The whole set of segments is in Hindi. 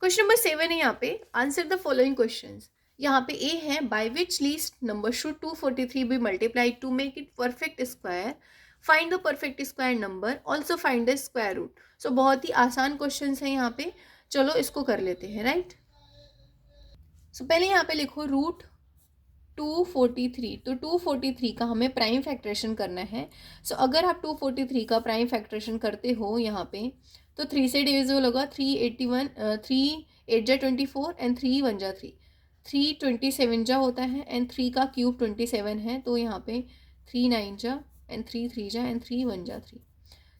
क्वेश्चन नंबर 7 है यहाँ पे, आंसर द फॉलोइंग क्वेश्चंस। यहाँ पे ए है, by which least number should 243 be multiplied to make it perfect square, find the perfect square number, also find the square root. So बहुत ही आसान क्वेश्चन है यहाँ पे, चलो इसको कर लेते हैं, राइट। सो पहले यहाँ पे लिखो रूट 243, तो 243 का हमें प्राइम फैक्टरेशन करना है। सो अगर आप 243 का प्राइम फैक्टरेशन करते हो यहाँ पे, तो 3 से डिविजिबल होगा, 381, 3 8 जा 24 एंड 3 1 जा 3, 327 जा होता है एंड 3 का क्यूब 27 है, तो यहाँ पे 3 9 जा एंड 3 3 जा एंड 3 1 जा 3।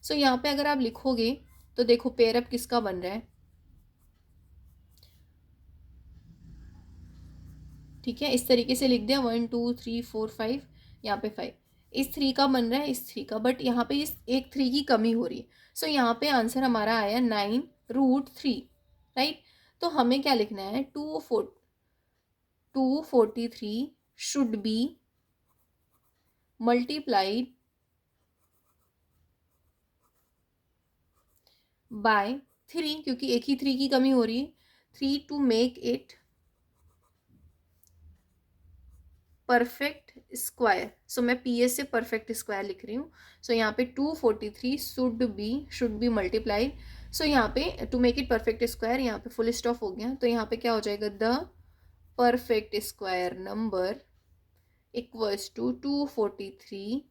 सो यहाँ पे अगर आप लिखोगे तो देखो पेयर अप किसका बन रहा है, ठीक है, इस तरीके से लिख दिया 1 2 3 4 5, यहाँ पे 5, इस 3 का बन रहा है इस 3 का, बट यहाँ पे इस एक 3 की कमी हो रही है। सो यहाँ पे आंसर हमारा आया 9√3, राइट। तो हमें क्या लिखना है, 243 शुड बी मल्टीप्लाइड बाय 3, क्योंकि एक ही 3 की कमी हो रही है, 3 to make it perfect square. So मैं पी एस से परफेक्ट स्क्वायर लिख रही हूँ। सो यहाँ पे 243 शुड बी मल्टीप्लाइड। सो यहाँ पे to make it perfect square, यहाँ पे फुल स्टॉप हो गया, तो यहाँ पे क्या हो जाएगा, the perfect square number equals to 243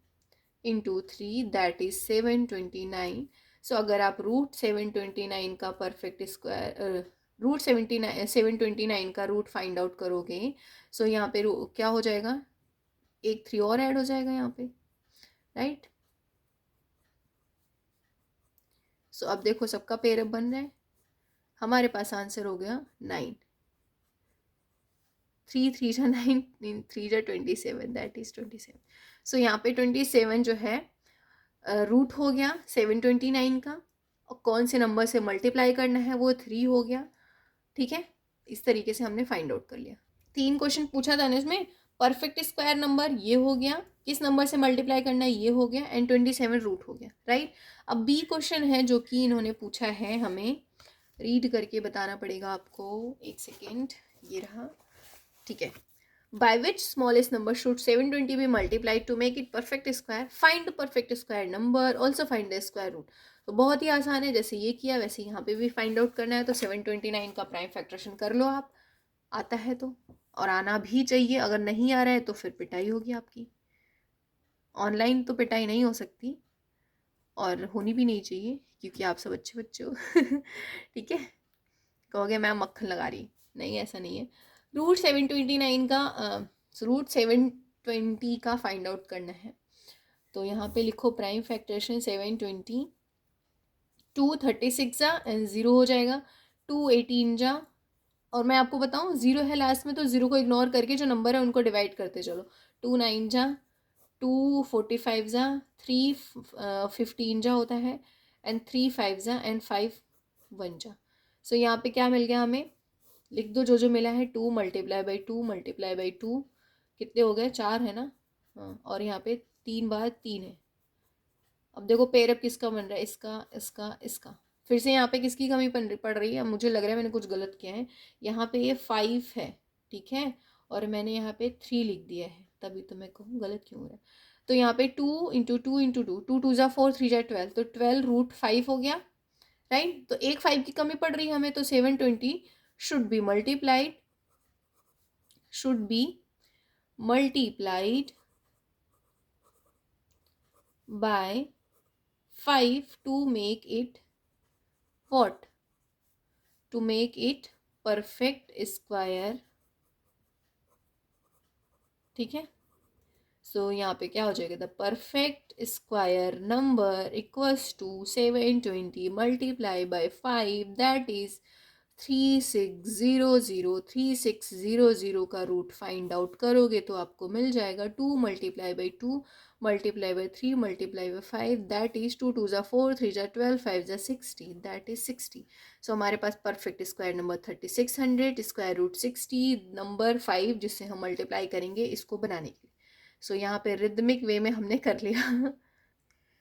into 3 that is 729। So अगर आप रूट 729 का परफेक्ट स्क्वायर, रूट 729 का रूट फाइंड आउट करोगे, सो यहाँ पे क्या हो जाएगा, एक 3 और ऐड हो जाएगा यहाँ पे, राइट। सो अब देखो सबका पेयर बन रहा है, हमारे पास आंसर हो गया 9, 3 3 जा 9, 3 जा 27, दैट इज 27। सो यहाँ पे 27 जो है रूट हो गया 729 का, और कौन से नंबर से मल्टीप्लाई करना है वो 3 हो गया, ठीक है। इस तरीके से हमने फाइंड आउट कर लिया। 3 क्वेश्चन पूछा था ना इसमें, परफेक्ट स्क्वायर नंबर ये हो गया, किस नंबर से मल्टीप्लाई करना है ये हो गया, एंड 27 रूट हो गया, राइट। अब बी क्वेश्चन है जो कि इन्होंने पूछा है, हमें रीड करके बताना पड़ेगा आपको, एक सेकेंड, ये रहा, ठीक है। By which smallest number should 720 be multiplied to make it perfect square, find the perfect square number, also find the square root. तो बहुत ही आसान है, जैसे ये किया वैसे यहाँ पे भी फाइंड आउट करना है। तो 729 का प्राइम फैक्टरेशन कर लो आप, आता है तो, और आना भी चाहिए, अगर नहीं आ रहा है तो फिर पिटाई होगी आपकी। ऑनलाइन तो पिटाई नहीं हो सकती और होनी भी नहीं चाहिए, क्योंकि आप सब अच्छे बच्चे हो ठीक है। कहोगे मैम मक्खन लगा रही, नहीं ऐसा नहीं है। रूट 729 का रूट 720 का फाइंड आउट करना है। तो यहाँ पे लिखो प्राइम फैक्टरेशन 720, 236 जा एंड 0 हो जाएगा, 218 जा, और मैं आपको बताऊँ 0 है लास्ट में, तो 0 को इग्नोर करके जो नंबर है उनको डिवाइड करते चलो, 29 जा, 245 जा, 315 जा होता है, एंड 35 जा एंड 51 जा। सो यहाँ पे क्या मिल गया हमें, लिख दो जो जो मिला है, 2 मल्टीप्लाई बाई 2 मल्टीप्लाई बाई 2, कितने हो गए, 4 है ना, हाँ, और यहाँ पे 3 बार 3 है। अब देखो पेयर अप किसका बन रहा है, इसका इसका इसका, फिर से यहाँ पे किसकी कमी पड़ रही है, मुझे लग रहा है मैंने कुछ गलत किया है। यहाँ पे ये 5 है, ठीक है, और मैंने यहाँ पे 3 लिख दिया है, तभी तो मैं कहूँ गलत क्यों हो रहा है। तो यहाँ पे 2 इंटू 2 इंटू 2, 2 2 जा 4, 3 जा 12, तो 12√5 हो गया, राइट। तो एक 5 की कमी पड़ रही है हमें, तो 720 should be multiplied by 5 to make it what, to make it perfect square, ठीक है। सो यहाँ पे क्या हो जाएगा, the perfect square number equals to 720 multiply by 5, that is 3600 का रूट फाइंड आउट करोगे तो आपको मिल जाएगा 2 multiply by 2 multiply by 3 multiply by 5, that is 2 2 जा 4, 3 जा 12, 5 जा 60, दैट इज 60। सो हमारे पास perfect square number 3600, square root 60, number 5 जिससे हम मल्टीप्लाई करेंगे इसको बनाने के लिए। सो यहाँ पे रिदमिक वे में हमने कर लिया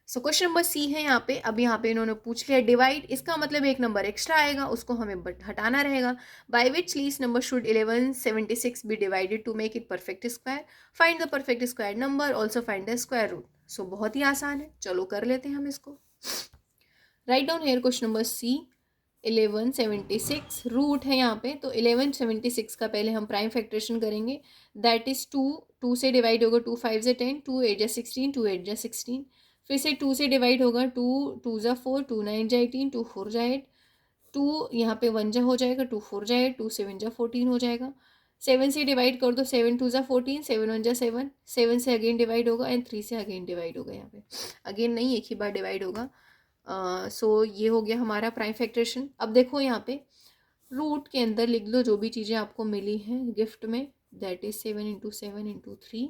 सो क्वेश्चन नंबर सी है यहाँ पे। अब यहाँ पे इन्होंने पूछ लिया डिवाइड, इसका मतलब एक नंबर एक्स्ट्रा आएगा, उसको हमें हटाना रहेगा। By which least number should 1176 be divided to make it perfect square, find the perfect square number, also find the square root. So बहुत ही आसान है, चलो कर लेते हैं हम इसको। Write down here question number c 1176 root है यहाँ पे, तो 1176 का पहले हम प्राइम फैक्टरेशन करेंगे। दैट इज 2, 2 से डिवाइड होगा, 2 5 से 10, 2 8 जा 16, 2 8 जा 16। फिर से 2 से डिवाइड होगा, 2 2 जा 4, 2 9 जा 18, 2 4 जा 8, 2 यहाँ पे 1 जा हो जाएगा, 2 4 जा 8, 2 7 जा 14 हो जाएगा। 7 से डिवाइड कर दो, 7 2 जा 14, 7 1 जा 7, 7 से अगेन डिवाइड होगा एंड 3 से अगेन डिवाइड होगा। यहाँ पे अगेन नहीं, एक ही बार डिवाइड होगा। सो ये हो गया हमारा प्राइम फैक्टरेशन। अब देखो यहाँ पे रूट के अंदर लिख दो जो भी चीज़ें आपको मिली हैं गिफ्ट में, दैट इज 7 इंटू 7 इंटू 3।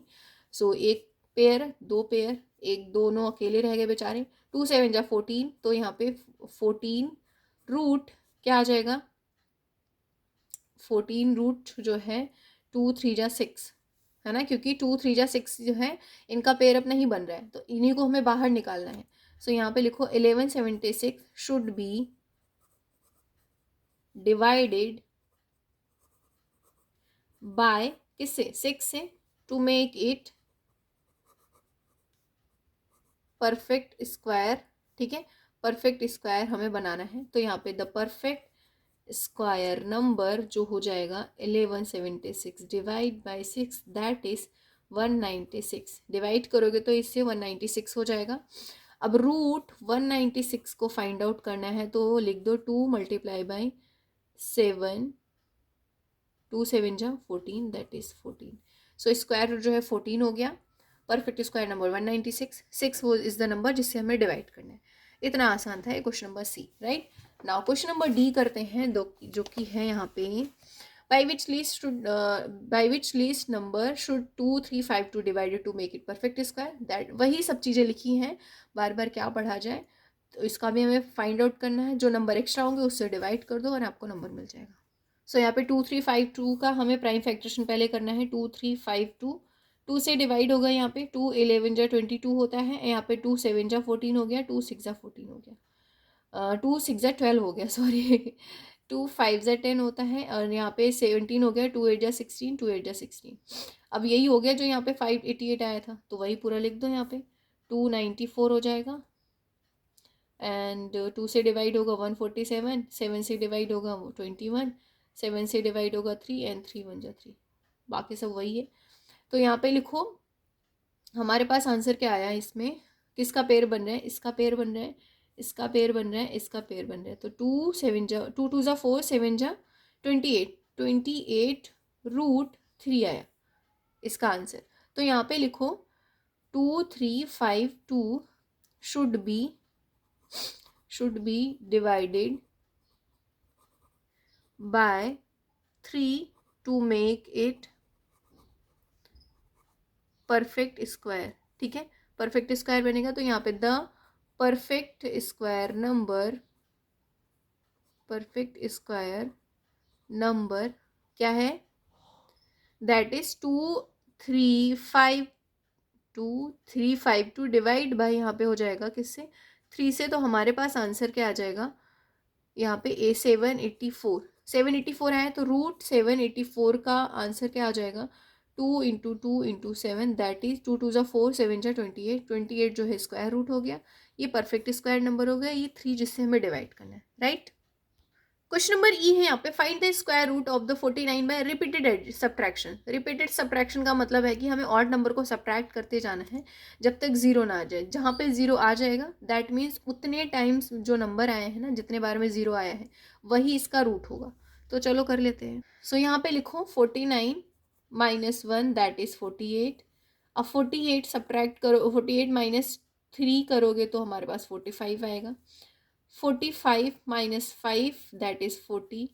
सो एक पेयर, दो पेयर, एक दोनों अकेले रह गए बेचारे। 2 7 जा 14, तो यहाँ पे 14 रूट क्या आ जाएगा, 14 रूट जो है 2 3 जा 6 है ना, क्योंकि 2 3 जा 6 जो है इनका पेयर अब नहीं बन रहा है, तो इन्हीं को हमें बाहर निकालना है। सो यहाँ पे लिखो 1176 शुड बी डिवाइडेड बाय किससे, 6 से, to make it perfect square. ठीक है, परफेक्ट स्क्वायर हमें बनाना है, तो यहाँ पे द परफेक्ट स्क्वायर नंबर जो हो जाएगा 1176 divide by 6, that is 196। Divide करोगे तो इससे 196 हो जाएगा। अब रूट 196 को फाइंड आउट करना है, तो लिख दो 2 मल्टीप्लाई बाई 7, 2 7 जा 14, that is 14। So square root जो है 14 हो गया। परफेक्ट स्क्वायर नंबर 196, 6 वो इज द नंबर जिससे हमें डिवाइड करना है। इतना आसान था ये question number c. Right now question number d करते हैं, जो कि है यहाँ पे by which least number should 2 3 5 2 divided to make it perfect square, that वही सब चीज़ें लिखी हैं, बार बार क्या पढ़ा जाए। तो इसका भी हमें फाइंड आउट करना है, जो नंबर एक्स्ट्रा होंगे उससे डिवाइड कर दो और आपको नंबर मिल जाएगा। सो यहाँ पे 2 3 5 2 का हमें प्राइम फैक्टरेशन पहले करना है। 2 3 5 2, 2 से डिवाइड होगा, यहाँ पे 2 11 जा 22 होता है, यहाँ पे 2 7 जा 14 हो गया, 2 6 जा 14 हो गया, 2 6 जा 12 हो गया, सॉरी 2 5 जा 10 होता है, और यहाँ पे 17 हो गया, 2 8 जा 16, 2 8 जा 16। अब यही हो गया जो यहाँ पे 588 आया था, तो वही पूरा लिख दो यहाँ पे, 294 हो जाएगा। एंड 2 से डिवाइड होगा 147, 7 से डिवाइड होगा 21, 7 से डिवाइड होगा 3 एंड 3 1 जा 3, बाकी सब वही है। तो यहाँ पे लिखो हमारे पास आंसर क्या आया है, इसमें किसका पेयर बन रहा है, इसका पेयर बन रहा है, इसका पेयर बन रहा है, इसका पेयर बन रहा है। तो 2 7 जा 2 2 जा 4, 7 जा 28, 28 रूट 3 आया इसका आंसर। तो यहाँ पे लिखो 2 3 5 2 should be divided by 3 to make it perfect square. ठीक है, परफेक्ट स्क्वायर बनेगा, तो यहाँ पे द परफेक्ट स्क्वायर नंबर क्या है, दैट इज 2 3 5 2 डिवाइड बाय, यहाँ पे हो जाएगा किससे, 3 से, तो हमारे पास आंसर क्या आ जाएगा यहाँ पे 784 आया, तो रूट 784 का आंसर क्या आ जाएगा, 2 इंटू 2 इंटू 7, दैट इज 2 2 जा 4, 7 जा 28 जो है स्क्वायर रूट हो गया। ये परफेक्ट स्क्वायर नंबर हो गया, ये 3 जिससे हमें डिवाइड करना है। राइट क्वेश्चन नंबर ई है यहाँ पे, find the square root of the 49 by repeated subtraction. Repeated subtraction का मतलब है कि हमें ऑड नंबर को सब्ट्रैक्ट करते जाना है जब तक जीरो ना आ जाए। जहाँ पे जीरो आ जाएगा दैट मीन्स उतने टाइम्स जो नंबर आए हैं ना, जितने बार में जीरो आया है वही इसका रूट होगा। तो चलो कर लेते हैं। सो यहाँ पे लिखो 49 माइनस 1 दैट इज 48। अब 48 सब्ट्रैक्ट करो, 48 माइनस 3 करोगे तो हमारे पास 45 आएगा। 45 minus 5 that is 40,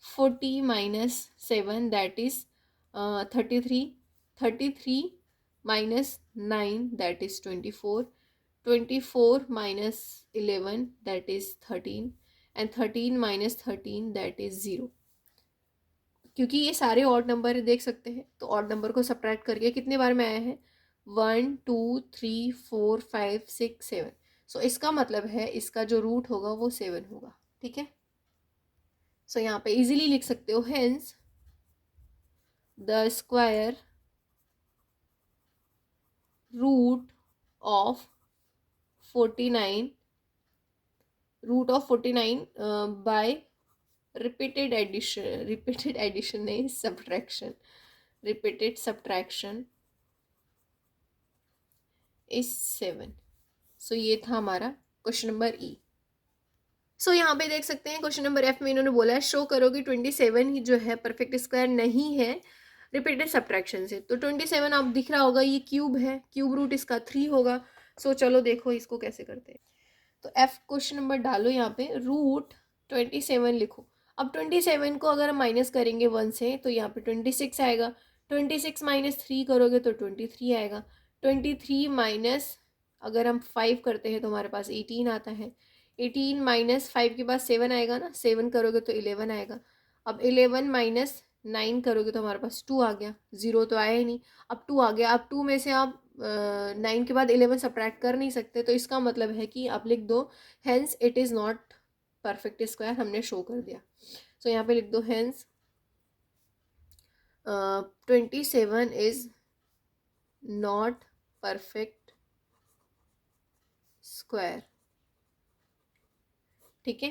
40 minus 7 that is 33, 33 minus 9 that is 24, 24 minus 11 that is 13 and 13 minus 13 that is 0। क्योंकि ये सारे ऑड नंबर देख सकते हैं, तो ऑड नंबर को सब्ट्रैक्ट करके कितने बार में आया है, 1 2 3 4 5 6 7, सो इसका मतलब है इसका जो रूट होगा वो 7 होगा, ठीक है। सो यहाँ पे इजीली लिख सकते हो, hence the square root of 49 by repeated addition नहीं, रिपीटेड सब्ट्रैक्शन इज 7। सो ये था हमारा क्वेश्चन नंबर ई। सो यहाँ पे देख सकते हैं क्वेश्चन नंबर एफ में इन्होंने बोला है शो करो कि 27 ही जो है परफेक्ट स्क्वायर नहीं है रिपीटेड सब्ट्रैक्शन से। तो 27 आप दिख रहा होगा ये क्यूब है, क्यूब रूट इसका 3 होगा। सो चलो देखो इसको कैसे करते हैं। तो एफ क्वेश्चन नंबर डालो यहाँ पे, रूट 27 लिखो। अब 27 को अगर हम माइनस करेंगे 1 से तो यहाँ पे 26 आएगा। 26 माइनस 3 करोगे तो 23 आएगा। 23 माइनस अगर हम 5 करते हैं तो हमारे पास 18 आता है। 18 माइनस 5 के बाद 7 आएगा ना, 7 करोगे तो 11 आएगा। अब 11 माइनस 9 करोगे तो हमारे पास 2 आ गया, 0 तो आया ही नहीं। अब 2 आ गया, अब 2 में से आप 9 के बाद 11 सब्ट्रैक्ट कर नहीं सकते, तो इसका मतलब है कि आप लिख दो hence it is not perfect square, हमने शो कर दिया। सो यहाँ पे लिख दो hence 27 is not perfect square, ठीक है।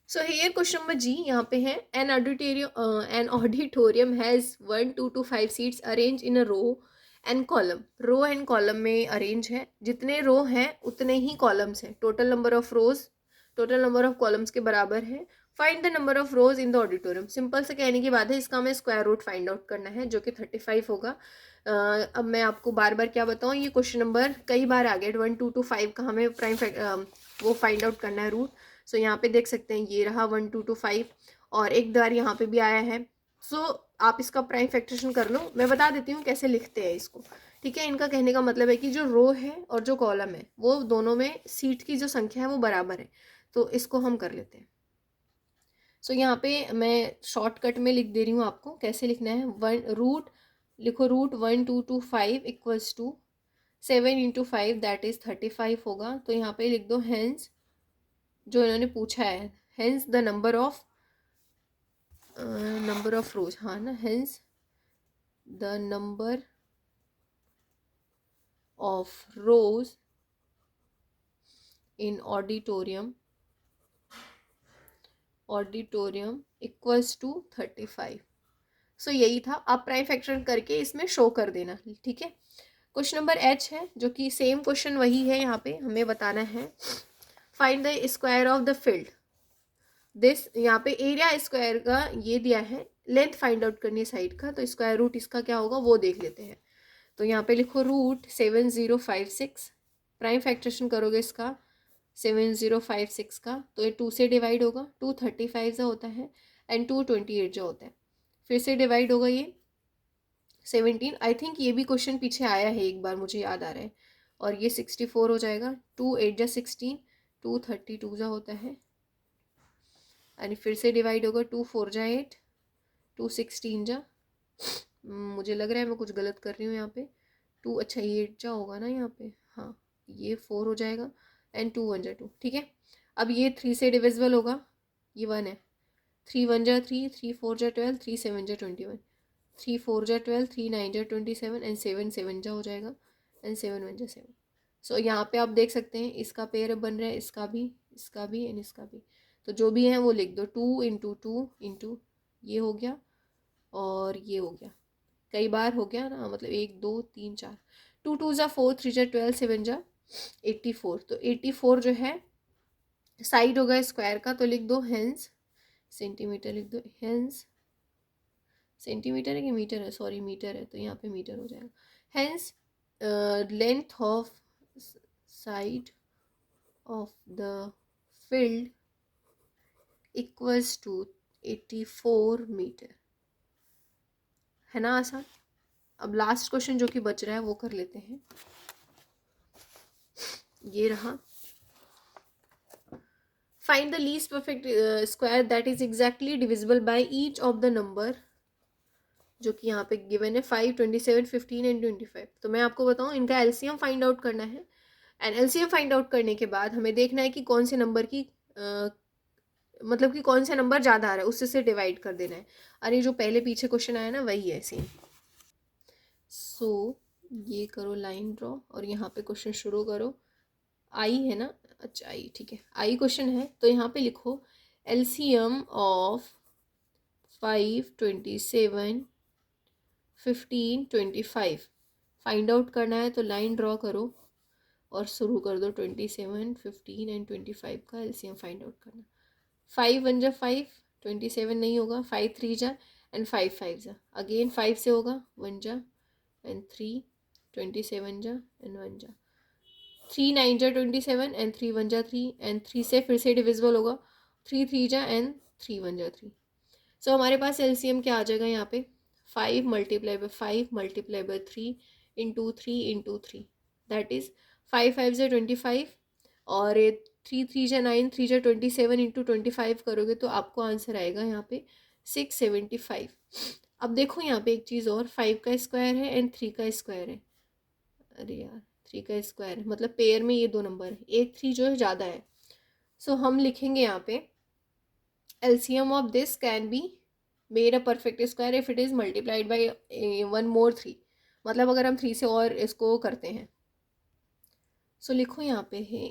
So here question number g यहाँ पे है, an auditorium has 1 2 to 5 seats arrange in a row and column. Row and column में अरेंज है, जितने रो हैं उतने ही कॉलम्स हैं। Total number of rows total number of columns के बराबर है। Find the number of rows in the auditorium. Simple से कहने की बात है, इसका हमें स्क्वायर रूट फाइंड आउट करना है जो कि 35 होगा। अब मैं आपको बार बार क्या बताऊँ, ये क्वेश्चन नंबर कई बार आ गया। 1 2 to 5 का हमें वो फाइंड आउट करना है रूट। सो यहाँ पे देख सकते हैं ये रहा 1 2 to 5, और एक बार यहाँ पे भी आया है। सो आप इसका प्राइम फैक्टरेशन कर लो, मैं बता देती हूँ कैसे लिखते हैं इसको, ठीक है। इनका कहने का मतलब है कि जो रो है और जो कॉलम है वो दोनों में सीट की जो संख्या है वो बराबर है, तो इसको हम कर लेते हैं। सो यहाँ पे मैं शॉर्टकट में लिख दे रही हूँ आपको कैसे लिखना है। रूट लिखो, root 1 2 to 5 equals to 7 into 5 that is 35 होगा। तो यहाँ पे लिख दो हेंस, जो इन्होंने पूछा है, hence the number of rows, हाँ ना, hence the number of rows in auditorium equals to 35। So यही था, आप प्राइम फैक्टर करके इसमें शो कर देना, ठीक है। क्वेश्चन नंबर एच है जो कि सेम क्वेश्चन वही है, यहाँ पे हमें बताना है find the square of the field this. यहाँ पे एरिया स्क्वायर का ये दिया है, लेंथ फाइंड आउट करनी है साइड का, तो स्क्वायर रूट इसका क्या होगा वो देख लेते हैं। तो यहाँ पे लिखो रूट 7056, प्राइम फैक्टरेशन करोगे इसका 7056 का, तो ये 2 से डिवाइड होगा, 2 35 जो होता है एंड 2 28 जो होता है। फिर से डिवाइड होगा ये 17, आई थिंक ये भी क्वेश्चन पीछे आया है एक बार, मुझे याद आ रहा है। और ये 64 हो जाएगा, 2 8 जा 16, 2 32 जा होता है, एंड फिर से डिवाइड होगा, 2 4 जा 8, 2 16 जा, मुझे लग रहा है मैं कुछ गलत कर रही हूँ यहाँ पे। 2 अच्छा ये 8 जा होगा ना यहाँ पे, हाँ ये 4 हो जाएगा एंड 2 1 जा 2, ठीक है। अब ये 3 से डिविजिबल होगा, ये 1 है, 3 1 जा 3, 3 4 जा 12, 3 7 जा 21, 3 4 जा 12, 3 9 जा 27 एंड 7 7 जा हो जाएगा एंड 7 1 जा 7। सो यहाँ पे आप देख सकते हैं इसका पेयर बन रहा है, इसका भी एंड इसका भी। तो जो भी है वो लिख दो, 2 इंटू 2 इंटू ये हो गया और ये हो गया, कई बार हो गया ना, मतलब 1 2 3 4, 2 2 जा 4, 3 जा 12, 7 जा 84। तो 84 जो है साइड होगा स्क्वायर का, तो लिख दो हेंस, सेंटीमीटर लिख दो, हेंस सेंटीमीटर है कि मीटर है, सॉरी मीटर है, तो यहाँ पे मीटर हो जाएगा। Hence length of side of the field equals to 84 metre, है ना आसान। अब लास्ट क्वेश्चन जो कि बच रहा है वो कर लेते हैं, ये रहा, find the least perfect square that is exactly divisible by each of the number. जो कि यहाँ पे गिवन है 5, 27, 15 एंड 25। तो मैं आपको बताऊँ, इनका एलसीएम फाइंड आउट करना है, एंड एलसीएम फाइंड आउट करने के बाद हमें देखना है कि कौन से नंबर की मतलब कि कौन सा नंबर ज़्यादा आ रहा है, उससे से डिवाइड कर देना है। अरे जो पहले पीछे क्वेश्चन आया ना, वही है सेम। सो ये करो लाइन ड्रॉ और यहाँ पे क्वेश्चन शुरू करो। आई है ना, अच्छा आई, ठीक है, आई क्वेश्चन है। तो यहाँ पे लिखो एलसीएम ऑफ 5, 27, 15, 25 फाइंड आउट करना है। तो लाइन ड्रॉ करो और शुरू कर दो। 27, 15 एंड 25 का एलसीएम फाइंड आउट करना। 5 1 जा 5, 27 नहीं होगा, 5 3 जा एंड 5 5 जा, अगेन 5 से होगा, 1 जा एंड 3, 27 जा एंड 1 जा, 3 9 जा 27 एंड 3 1 जा 3 एंड 3 से फिर से डिविजिबल होगा, 3 3 जा एंड 3 1 जा 3। सो हमारे पास एलसीएम क्या आ जाएगा यहाँ पे, 5 multiply by 5 multiply by 3 into 3 into 3, that is 5 5 जा 25 और 3 3 जा 9, 3 जा 27 इंटू 25 करोगे तो आपको आंसर आएगा यहाँ पे 675। अब देखो यहाँ पे एक चीज़ और, 5 का स्क्वायर है एंड 3 का स्क्वायर है। अरे यार 3 का स्क्वायर है, मतलब पेयर में ये दो नंबर है, एक 3 जो है ज़्यादा है। सो हम लिखेंगे यहाँ पे LCM of this can be made a perfect square if it is multiplied by one more 3, मतलब अगर हम 3 से और इसको करते हैं। सो लिखो यहाँ पे है,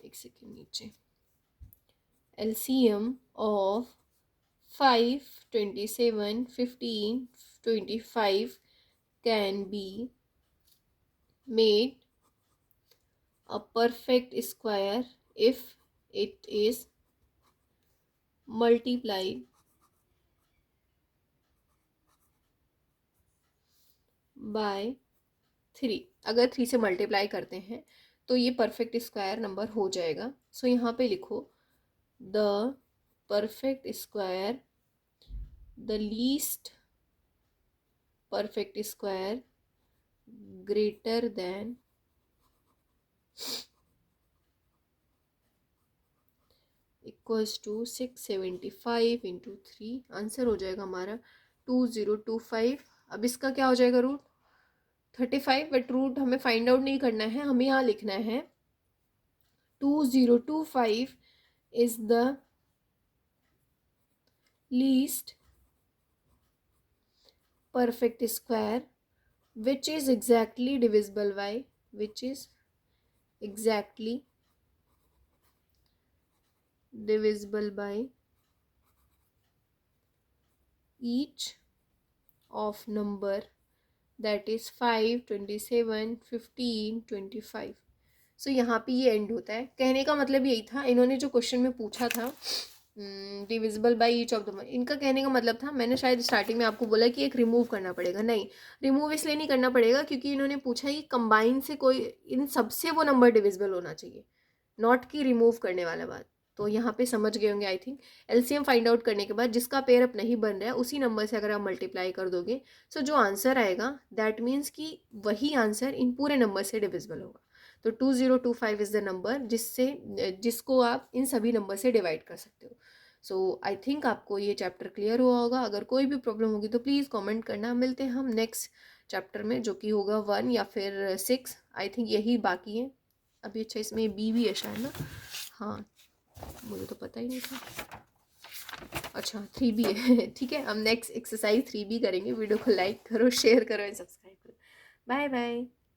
एक सेकेंड नीचे, LCM of 5, 27, 15, 25 can be made a perfect square if it is multiplied by 3। अगर 3 से मल्टीप्लाई करते हैं तो ये परफेक्ट स्क्वायर नंबर हो जाएगा। सो यहाँ पे लिखो the perfect square, the least perfect square greater than equals to 675 into 3। Answer हो जाएगा हमारा 2025। अब इसका क्या हो जाएगा, रूट 35, बट रूट हमें फाइंड आउट नहीं करना है, हमें यहाँ लिखना है 2025 is the least perfect square which is exactly divisible by, which is exactly divisible by each of number, that is 5, 27, 15, 25। सो यहाँ पे ये एंड होता है। कहने का मतलब यही था, इन्होंने जो क्वेश्चन में पूछा था divisible by each of the, इनका कहने का मतलब था, मैंने शायद स्टार्टिंग में आपको बोला कि एक रिमूव करना पड़ेगा, नहीं, रिमूव इसलिए नहीं करना पड़ेगा क्योंकि इन्होंने पूछा कि कंबाइन से कोई इन सबसे वो नंबर डिविजिबल होना चाहिए, नॉट कि रिमूव करने वाला बात। तो यहाँ पे समझ गए होंगे I think. LCM find out करने के बाद जिसका पेयर अप नहीं बन रहा है उसी नंबर से अगर आप मल्टीप्लाई कर दोगे, सो जो आंसर आएगा दैट मीन्स कि वही आंसर इन पूरे नंबर से डिविजिबल होगा। तो 2025 इज़ द नंबर जिसको आप इन सभी नंबर से डिवाइड कर सकते हो। सो आई थिंक आपको ये चैप्टर क्लियर हुआ होगा। अगर कोई भी प्रॉब्लम होगी तो प्लीज़ कमेंट करना। मिलते हैं हम नेक्स्ट चैप्टर में जो कि होगा 1 या फिर 6, आई थिंक यही बाकी है अभी। अच्छा इसमें बी भी है शायद ना, हाँ मुझे तो पता ही नहीं था। अच्छा 3 भी है ठीक है, हम नेक्स्ट एक्सरसाइज 3 भी करेंगे। वीडियो को लाइक करो, शेयर करो एंड सब्सक्राइब करो। Bye bye.